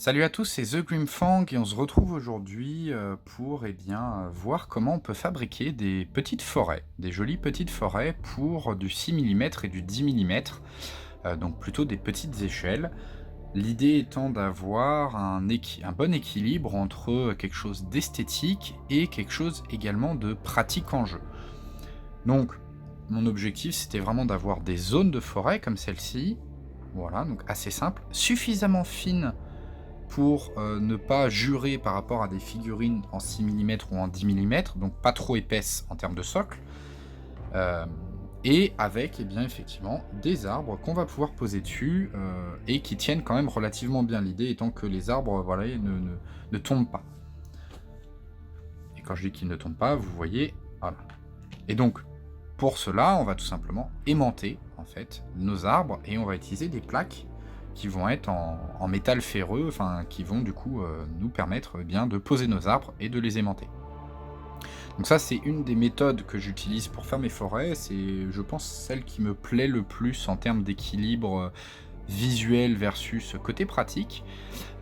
Salut à tous, c'est The Grimfang et on se retrouve aujourd'hui pour voir comment on peut fabriquer des petites forêts, des jolies petites forêts pour du 6 millimètres et du 10 millimètres, donc plutôt des petites échelles. L'idée étant d'avoir un bon équilibre entre quelque chose d'esthétique et quelque chose également de pratique en jeu. Donc, mon objectif c'était vraiment d'avoir des zones de forêt comme celle-ci, voilà, donc assez simple, suffisamment fines pour, ne pas jurer par rapport à des figurines en 6 millimètres ou en 10 millimètres, donc pas trop épaisses en termes de socle, hem et avec, effectivement, des arbres qu'on va pouvoir poser dessus, et qui tiennent quand même relativement bien. L'idée étant que les arbres, voilà, ne tombent pas. Et quand je dis qu'ils ne tombent pas, vous voyez, voilà. Et donc, pour cela, on va tout simplement aimanter, en fait, nos arbres et on va utiliser des plaques qui vont être en métal ferreux, enfin, qui vont du coup, nous permettre, bien, de poser nos arbres et de les aimanter. Donc ça, c'est une des méthodes que j'utilise pour faire mes forêts. C'est, je pense, celle qui me plaît le plus en termes d'équilibre, visuel versus côté pratique.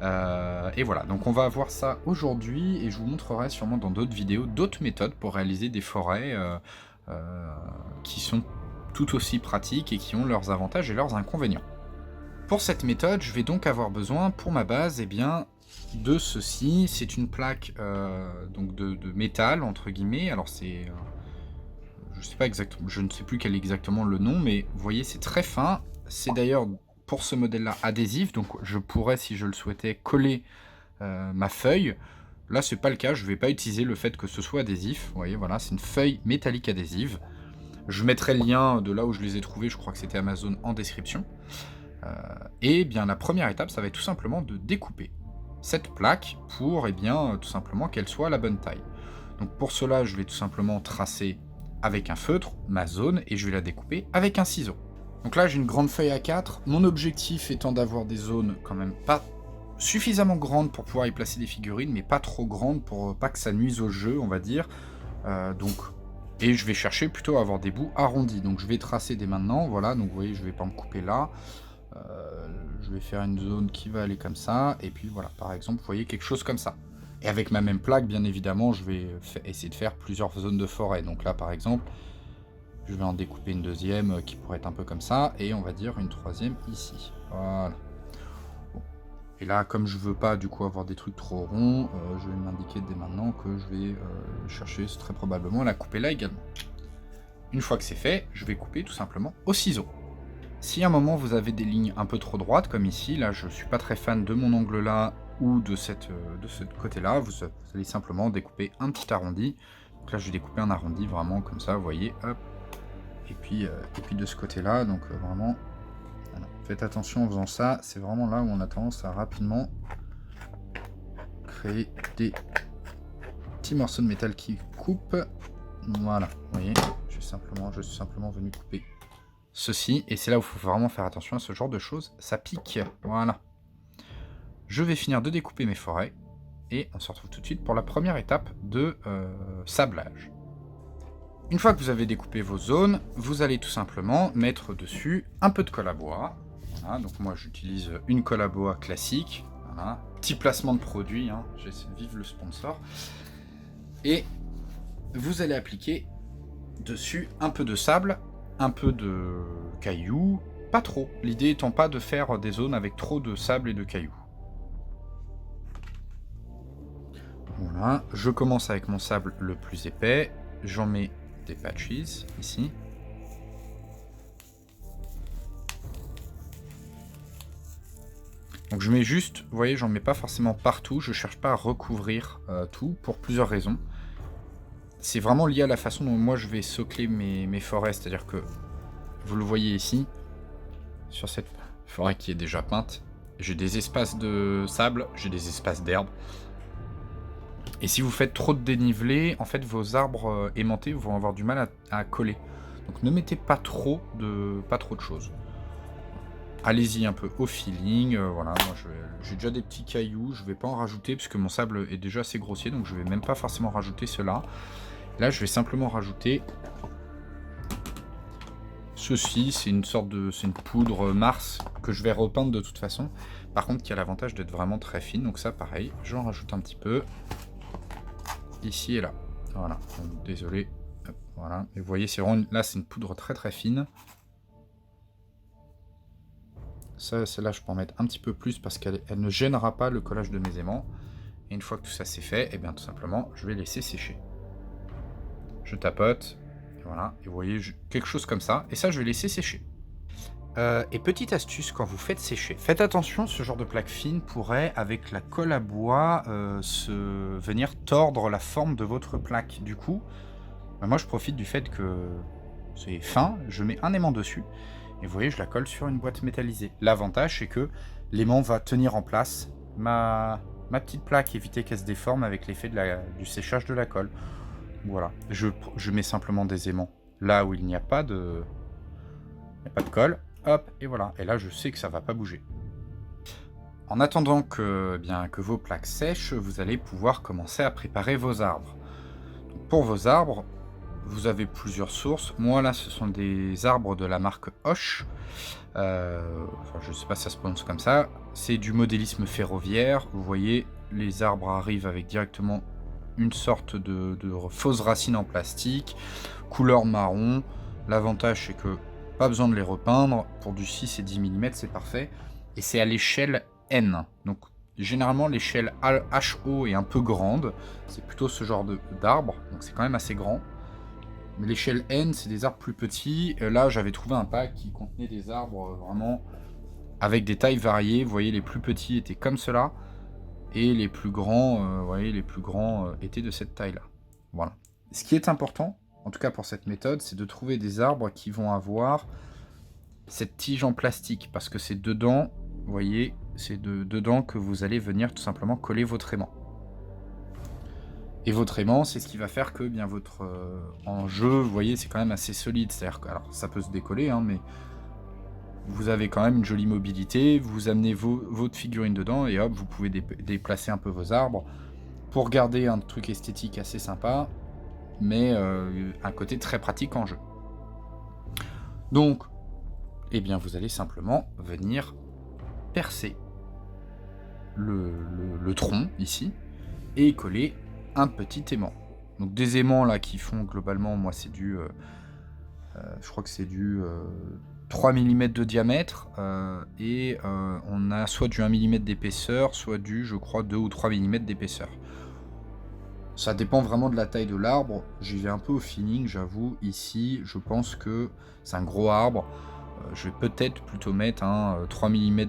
Et voilà, donc on va voir ça aujourd'hui et je vous montrerai sûrement dans d'autres vidéos, d'autres méthodes pour réaliser des forêts, heu, qui sont tout aussi pratiques et qui ont leurs avantages et leurs inconvénients. Pour cette méthode, je vais donc avoir besoin pour ma base, de ceci. C'est une plaque, donc de «métal» entre guillemets. Alors c'est, je sais pas exactement, je ne sais plus quel est exactement le nom, mais vous voyez, c'est très fin. C'est d'ailleurs pour ce modèle-là adhésif, donc je pourrais, si je le souhaitais, coller, ma feuille. Là, c'est pas le cas, je vais pas utiliser le fait que ce soit adhésif. Vous voyez, voilà, c'est une feuille métallique adhésive. Je mettrai le lien de là où je les ai trouvés, je crois que c'était Amazon, en description. La première étape, ça va être tout simplement de découper cette plaque pour, tout simplement qu'elle soit à la bonne taille. Donc pour cela, je vais tout simplement tracer avec un feutre ma zone et je vais la découper avec un ciseau. Donc là, j'ai une grande feuille A4. Mon objectif étant d'avoir des zones quand même pas suffisamment grandes pour pouvoir y placer des figurines, mais pas trop grandes pour pas que ça nuise au jeu, on va dire. Donc, et je vais chercher plutôt à avoir des bouts arrondis. Donc je vais tracer dès maintenant, voilà. Donc vous voyez, je vais pas me couper là. Je vais faire une zone qui va aller comme ça, et puis voilà, par exemple, vous voyez, quelque chose comme ça. Et avec ma même plaque, bien évidemment, je vais essayer de faire plusieurs zones de forêt. Donc là, par exemple, je vais en découper une deuxième qui pourrait être un peu comme ça, et on va dire une troisième ici. Voilà. Bon. Et là, comme je veux pas du coup avoir des trucs trop ronds, je vais m'indiquer dès maintenant que je vais chercher très probablement la couper là également. Une fois que c'est fait, je vais couper tout simplement au ciseau. Si à un moment vous avez des lignes un peu trop droites, comme ici, là je suis pas très fan de mon angle là ou de ce côté-là, vous allez simplement découper un petit arrondi. Donc là je vais découper un arrondi vraiment comme ça, vous voyez, hop. Et puis de ce côté-là, donc vraiment, voilà. Faites attention en faisant ça, c'est vraiment là où on a tendance à rapidement créer des petits morceaux de métal qui coupent. Voilà, vous voyez, je suis simplement venu couper ceci, et c'est là où il faut vraiment faire attention à ce genre de choses, ça pique, voilà. Je vais finir de découper mes forêts, et on se retrouve tout de suite pour la première étape de sablage. Une fois que vous avez découpé vos zones, vous allez tout simplement mettre dessus un peu de colle à bois. Voilà, donc moi j'utilise une colle à bois classique, voilà. Petit placement de produit, hein. Vive le sponsor. Et vous allez appliquer dessus un peu de sable, un peu de cailloux, pas trop. L'idée étant pas de faire des zones avec trop de sable et de cailloux. Voilà, je commence avec mon sable le plus épais, j'en mets des patches ici. Donc je mets juste, vous voyez, j'en mets pas forcément partout, je cherche pas à recouvrir tout pour plusieurs raisons. C'est vraiment lié à la façon dont moi je vais socler mes forêts, c'est-à-dire que vous le voyez ici, sur cette forêt qui est déjà peinte, j'ai des espaces de sable, j'ai des espaces d'herbe. Et si vous faites trop de dénivelé, en fait vos arbres aimantés vont avoir du mal à coller. Donc ne mettez pas trop de choses. Allez-y un peu au feeling, voilà, moi j'ai déjà des petits cailloux, je vais pas en rajouter puisque mon sable est déjà assez grossier, donc je vais même pas forcément rajouter cela. Là je vais simplement rajouter ceci, c'est une poudre Mars que je vais repeindre de toute façon. par contre qui a l'avantage d'être vraiment très fine. Donc ça pareil, j'en rajoute un petit peu ici et là. Voilà, donc, désolé. Hop, voilà, et vous voyez, c'est vraiment là c'est une poudre très très fine. Ça, celle-là, je peux en mettre un petit peu plus parce qu'elle ne gênera pas le collage de mes aimants. Et une fois que tout ça c'est fait, et bien tout simplement, je vais laisser sécher. Je tapote, et voilà, et vous voyez, quelque chose comme ça. Et ça, je vais laisser sécher. Et petite astuce, quand vous faites sécher, faites attention, ce genre de plaque fine pourrait, avec la colle à bois, venir tordre la forme de votre plaque. Du coup, bah, moi je profite du fait que c'est fin, je mets un aimant dessus, et vous voyez, je la colle sur une boîte métallisée. L'avantage, c'est que l'aimant va tenir en place ma petite plaque, éviter qu'elle se déforme avec l'effet du séchage de la colle. Voilà, je mets simplement des aimants là où il n'y a pas de colle. Hop, et voilà. Et là, je sais que ça va pas bouger. En attendant que vos plaques sèchent, vous allez pouvoir commencer à préparer vos arbres. Donc, pour vos arbres, vous avez plusieurs sources. Moi, là, ce sont des arbres de la marque Hoche. Enfin, je sais pas si ça se prononce comme ça. C'est du modélisme ferroviaire. Vous voyez, les arbres arrivent avec directement une sorte de fausses racines en plastique, couleur marron. L'avantage, c'est que pas besoin de les repeindre. Pour du 6 et 10 mm, c'est parfait. Et c'est à l'échelle N. Donc, généralement, l'échelle HO est un peu grande. C'est plutôt ce genre d'arbre. Donc, c'est quand même assez grand. Mais l'échelle N, c'est des arbres plus petits. Là, j'avais trouvé un pack qui contenait des arbres vraiment avec des tailles variées. Vous voyez, les plus petits étaient comme cela. Et les plus grands, vous voyez, les plus grands étaient de cette taille-là. Voilà. Ce qui est important, en tout cas pour cette méthode, c'est de trouver des arbres qui vont avoir cette tige en plastique, parce que c'est dedans, vous voyez, c'est dedans que vous allez venir tout simplement coller votre aimant. Et votre aimant, c'est ce qui va faire que bien votre enjeu, vous voyez, c'est quand même assez solide. C'est-à-dire que, alors, ça peut se décoller, hein, mais vous avez quand même une jolie mobilité. Vous amenez votre figurine dedans et hop, vous pouvez déplacer un peu vos arbres pour garder un truc esthétique assez sympa, mais un côté très pratique en jeu. Donc, eh bien, vous allez simplement venir percer le tronc ici et coller un petit aimant. Donc des aimants là qui font globalement, moi c'est du, je crois que c'est du 3 mm de diamètre et on a soit du 1 mm d'épaisseur, soit du, je crois, 2 ou 3 mm d'épaisseur. Ça dépend vraiment de la taille de l'arbre. J'y vais un peu au feeling, j'avoue. Ici, je pense que c'est un gros arbre. Je vais peut-être plutôt mettre un 3 mm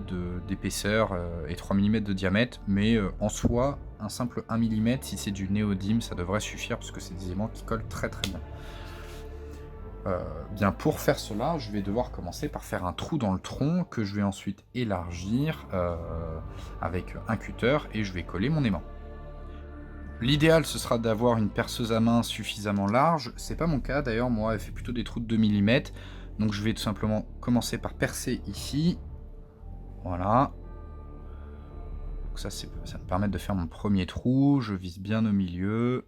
d'épaisseur et 3 mm de diamètre. Mais en soi, un simple 1 mm, si c'est du néodyme, ça devrait suffire parce que c'est des aimants qui collent très très bien. Bien, pour faire cela, je vais devoir commencer par faire un trou dans le tronc que je vais ensuite élargir avec un cutter et je vais coller mon aimant. L'idéal, ce sera d'avoir une perceuse à main suffisamment large. C'est pas mon cas d'ailleurs, moi elle fait plutôt des trous de 2 mm. Donc je vais tout simplement commencer par percer ici. Voilà. Donc ça me permet de faire mon premier trou. Je vise bien au milieu.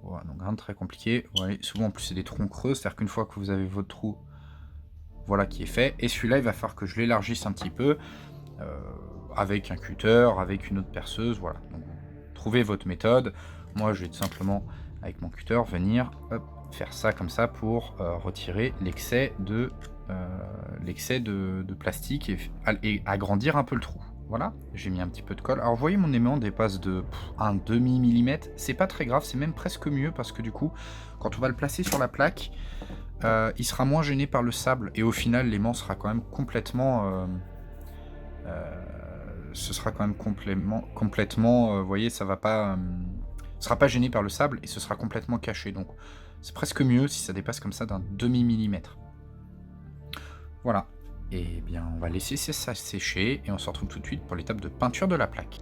Voilà, donc rien de très compliqué. Vous voyez, souvent en plus c'est des troncs creux, c'est-à-dire qu'une fois que vous avez votre trou, voilà qui est fait. Et celui-là, il va falloir que je l'élargisse un petit peu avec un cutter, avec une autre perceuse, voilà. Donc, trouvez votre méthode. Moi, je vais tout simplement, avec mon cutter, venir faire ça comme ça pour retirer l'excès de plastique et agrandir un peu le trou. Voilà, j'ai mis un petit peu de colle. Alors, vous voyez, mon aimant dépasse de un demi millimètre. C'est pas très grave, c'est même presque mieux parce que du coup, quand on va le placer sur la plaque, il sera moins gêné par le sable et au final, l'aimant sera quand même complètement... ce sera quand même complètement, vous voyez, ça va pas, sera pas gêné par le sable et ce sera complètement caché. Donc c'est presque mieux si ça dépasse comme ça d'un demi millimètre. Voilà. Et bien on va laisser ça sécher et on se retrouve tout de suite pour l'étape de peinture de la plaque.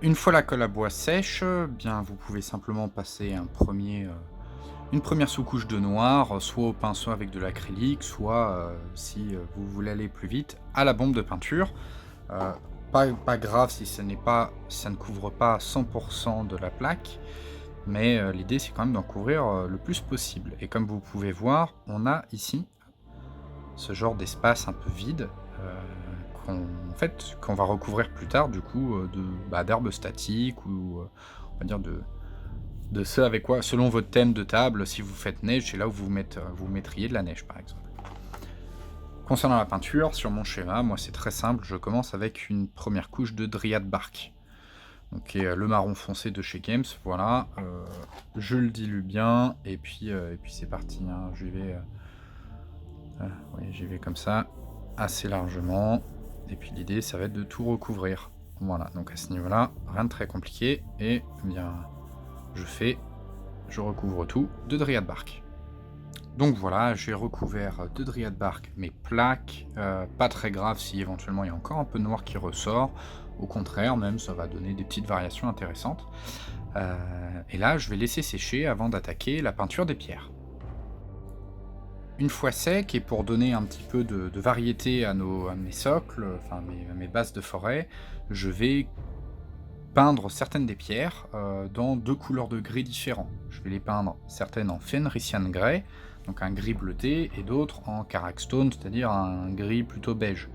Une fois la colle à bois sèche, bien vous pouvez simplement passer une première sous-couche de noir, soit au pinceau avec de l'acrylique, soit, si vous voulez aller plus vite, à la bombe de peinture. Pas grave si ça ne couvre pas 100% de la plaque, mais l'idée c'est quand même d'en couvrir le plus possible. Et comme vous pouvez voir, on a ici ce genre d'espace un peu vide qu'on va recouvrir plus tard du coup, d'herbes statiques ou, on va dire de ce avec quoi selon votre thème de table, si vous faites neige, c'est là où vous mettriez de la neige, par exemple. Concernant la peinture, sur mon schéma, moi, c'est très simple, je commence avec une première couche de Dryad Bark, donc qui est, le marron foncé de chez Games, voilà, je le dilue bien et puis c'est parti, hein. J'y vais comme ça, assez largement et puis l'idée, ça va être de tout recouvrir. Voilà, donc à ce niveau-là, rien de très compliqué et bien, je fais je recouvre tout de Dryad Bark. Donc voilà, j'ai recouvert de Dryad Bark mes plaques, pas très grave si éventuellement il y a encore un peu de noir qui ressort. Au contraire même, ça va donner des petites variations intéressantes. Heu et là, je vais laisser sécher avant d'attaquer la peinture des pierres. Une fois sec et pour donner un petit peu de variété à mes socles, enfin mes bases de forêt, je vais peindre certaines des pierres, dans 2 couleurs de gris différents. Je vais les peindre certaines en Fenrisian Grey, donc un gris bleuté, et d'autres en Karakstone, c'est-à-dire un gris plutôt beige.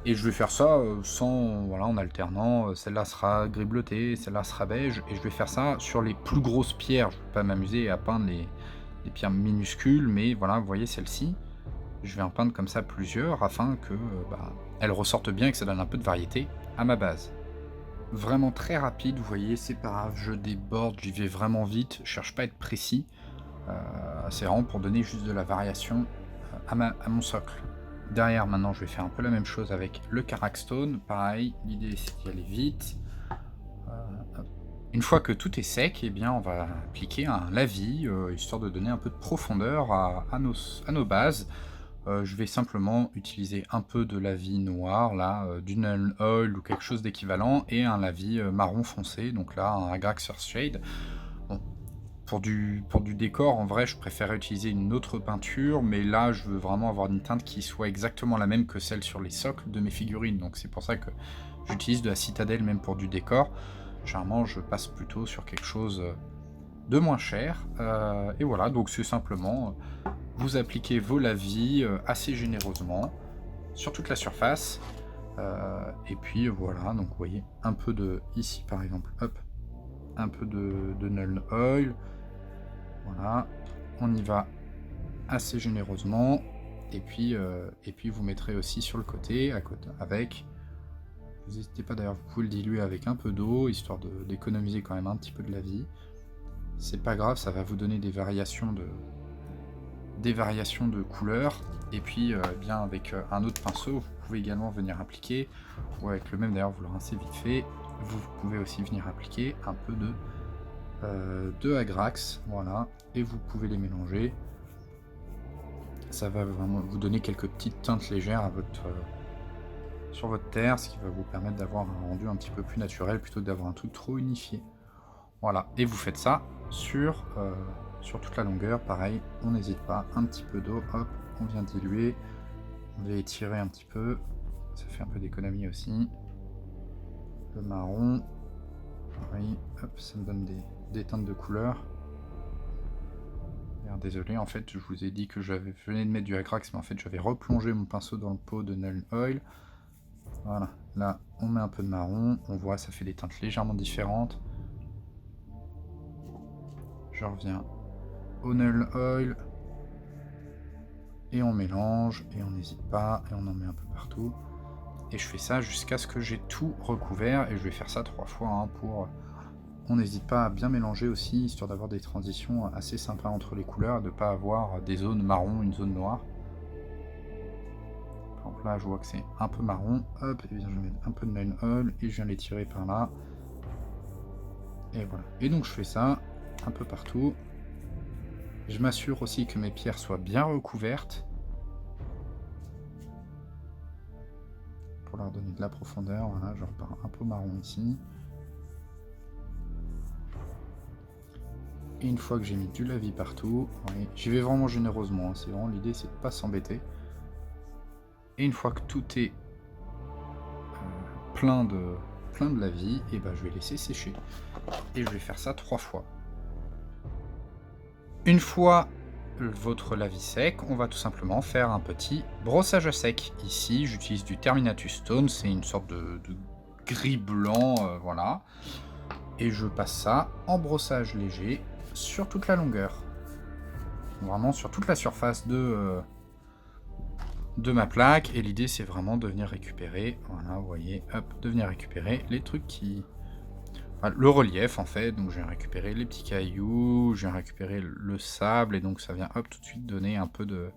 Et je vais faire ça, en alternant, celle-là sera gris bleuté, celle-là sera beige, et je vais faire ça sur les plus grosses pierres. Je ne vais pas m'amuser à peindre les pierres minuscules, mais voilà, vous voyez celle-ci, je vais en peindre comme ça plusieurs afin que, elles ressortent bien et que ça donne un peu de variété à ma base. Vraiment très rapide, vous voyez, c'est pas grave, je déborde, j'y vais vraiment vite, je cherche pas à être précis, heu, c'est vraiment pour donner juste de la variation, à mon socle. Derrière maintenant, je vais faire un peu la même chose avec le Karakstone, pareil, l'idée c'est d'y aller vite. Hop. Une fois que tout est sec, eh bien on va appliquer un lavis, histoire de donner un peu de profondeur à nos bases. Je vais simplement utiliser un peu de lavis noir là, du Null Oil ou quelque chose d'équivalent et un lavis, marron foncé, donc là un Agrax Earthshade. Bon, pour du décor, en vrai, je préférerais utiliser une autre peinture, mais là, je veux vraiment avoir une teinte qui soit exactement la même que celle sur les socles de mes figurines, donc c'est pour ça que j'utilise de la citadelle même pour du décor. Généralement, je passe plutôt sur quelque chose, de moins cher, et voilà, donc c'est simplement, vous appliquez vos lavis, assez généreusement sur toute la surface, et puis voilà, donc vous voyez un peu de ici par exemple, hop, un peu de Null Oil, voilà, on y va assez généreusement et puis vous mettrez aussi sur le côté, à côté avec. Vous n'hésitez pas d'ailleurs, vous pouvez le diluer avec un peu d'eau, histoire d'économiser quand même un petit peu de lavis. C'est pas grave, ça va vous donner des variations de couleurs. Et puis, bien avec un autre pinceau, vous pouvez également venir appliquer, ou avec le même d'ailleurs, vous le rincez vite fait. Vous pouvez aussi venir appliquer un peu de Agrax, voilà, et vous pouvez les mélanger. Ça va vraiment vous donner quelques petites teintes légères sur votre terre, ce qui va vous permettre d'avoir un rendu un petit peu plus naturel plutôt que d'avoir un truc trop unifié. Voilà, et vous faites ça sur toute la longueur, pareil, on n'hésite pas, un petit peu d'eau, hop, on vient diluer, on vient étirer un petit peu, ça fait un peu d'économie aussi. Le marron, pareil, hop, ça me donne des teintes de couleur. Alors, désolé, en fait, je vous ai dit que je venais de mettre du Agrax, mais en fait, j'avais replongé mon pinceau dans le pot de Null Oil. Voilà, là, on met un peu de marron, on voit, ça fait des teintes légèrement différentes. Je reviens au Null Oil et on mélange et on n'hésite pas et on en met un peu partout et je fais ça jusqu'à ce que j'ai tout recouvert et je vais faire ça 3 fois hein, on n'hésite pas à bien mélanger aussi histoire d'avoir des transitions assez sympas entre les couleurs et de ne pas avoir des zones marron, une zone noire. Par exemple là je vois que c'est un peu marron, hop, et bien je mets un peu de Null Oil et je viens les tirer par là et voilà, et donc je fais ça un peu partout. Je m'assure aussi que mes pierres soient bien recouvertes pour leur donner de la profondeur. Voilà, je repars un peu marron ici. Et une fois que j'ai mis du lavis partout, oui, j'y vais vraiment généreusement, hein, c'est vraiment l'idée, c'est de pas s'embêter. Et une fois que tout est plein de lavis, et ben je vais laisser sécher. Et je vais faire ça 3 fois. Une fois votre lavis sec, on va tout simplement faire un petit brossage à sec. Ici, j'utilise du Terminatus Stone, c'est une sorte de gris blanc, voilà. Et je passe ça en brossage léger sur toute la longueur. Vraiment sur toute la surface de ma plaque. Et l'idée, c'est vraiment de venir récupérer, voilà, vous voyez, hop, de venir récupérer les trucs qui... Enfin, le relief, en fait. Donc, je viens récupérer les petits cailloux, je viens récupérer le sable, et donc ça vient, hop, tout de suite donner un peu de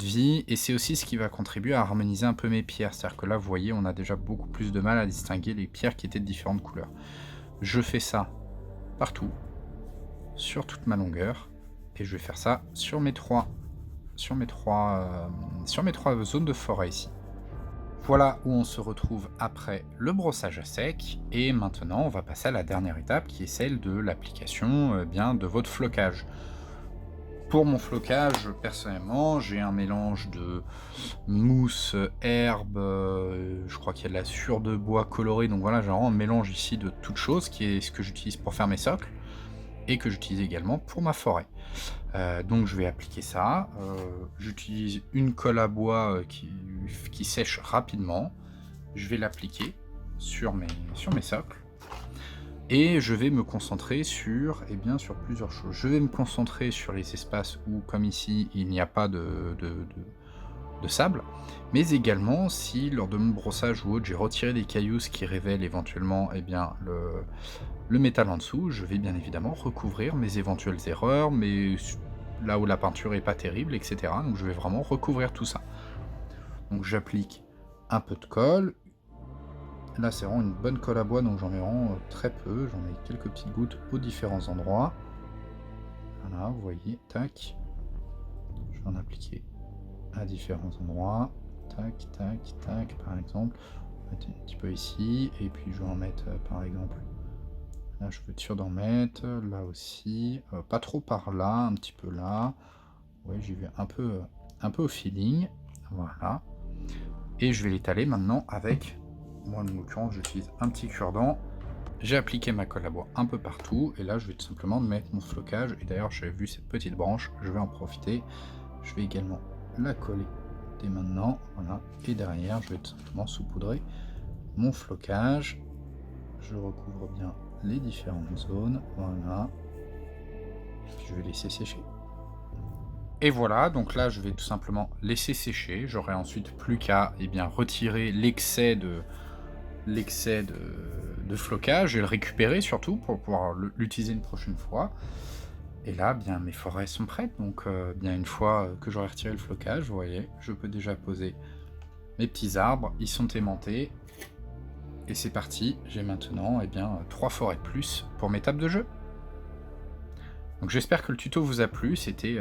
vie. Et c'est aussi ce qui va contribuer à harmoniser un peu mes pierres. C'est-à-dire que là, vous voyez, on a déjà beaucoup plus de mal à distinguer les pierres qui étaient de différentes couleurs. Je fais ça partout, sur toute ma longueur, et je vais faire ça sur mes trois zones de forêt ici. Voilà où on se retrouve après le brossage à sec, et maintenant on va passer à la dernière étape qui est celle de l'application bien de votre flocage. Pour mon flocage, personnellement, j'ai un mélange de mousse, herbe, je crois qu'il y a de la sueur de bois colorée, donc voilà, j'ai vraiment un mélange ici de toutes choses, qui est ce que j'utilise pour faire mes socles, et que j'utilise également pour ma forêt. Donc je vais appliquer ça, j'utilise une colle à bois qui sèche rapidement, je vais l'appliquer sur mes socles. Et je vais me concentrer sur, eh bien, sur plusieurs choses. Je vais me concentrer sur les espaces où, comme ici, il n'y a pas de sable, mais également si, lors de mon brossage ou autre, j'ai retiré des cailloux, ce qui révèle éventuellement eh bien, le métal en dessous, je vais bien évidemment recouvrir mes éventuelles erreurs, mais là où la peinture est pas terrible, etc. Donc je vais vraiment recouvrir tout ça. Donc j'applique un peu de colle. Là, c'est vraiment une bonne colle à bois, donc j'en mets vraiment très peu. J'en mets quelques petites gouttes aux différents endroits. Voilà, vous voyez, tac. Je vais en appliquer à différents endroits. Tac, tac, tac, par exemple. Je vais mettre un petit peu ici, et puis je vais en mettre, par exemple, là, je peux être sûr d'en mettre. Là aussi. Pas trop par là, un petit peu là. Ouais, j'y vais un peu au feeling. Voilà. Et je vais l'étaler maintenant avec... Moi, en l'occurrence, j'utilise un petit cure-dent. J'ai appliqué ma colle à bois un peu partout. Et là, je vais tout simplement mettre mon flocage. Et d'ailleurs, j'avais vu cette petite branche. Je vais en profiter. Je vais également la coller dès maintenant. Voilà. Et derrière, je vais tout simplement saupoudrer mon flocage. Je recouvre bien les différentes zones. Voilà. Puis je vais laisser sécher. Et voilà, donc là, je vais tout simplement laisser sécher. J'aurai ensuite plus qu'à retirer l'excès de flocage et le récupérer surtout pour pouvoir l'utiliser une prochaine fois. Et là, bien, mes forêts sont prêtes. Donc, bien, une fois que j'aurai retiré le flocage, vous voyez, je peux déjà poser mes petits arbres. Ils sont aimantés. Et c'est parti. J'ai maintenant 3 forêts de plus pour mes tables de jeu. Donc, j'espère que le tuto vous a plu. C'était...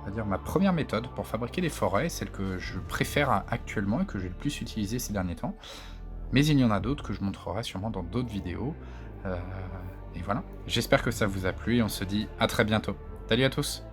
on va dire ma première méthode pour fabriquer des forêts, celle que je préfère actuellement et que j'ai le plus utilisée ces derniers temps. Mais il y en a d'autres que je montrerai sûrement dans d'autres vidéos. Et voilà, j'espère que ça vous a plu et on se dit à très bientôt. Salut à tous!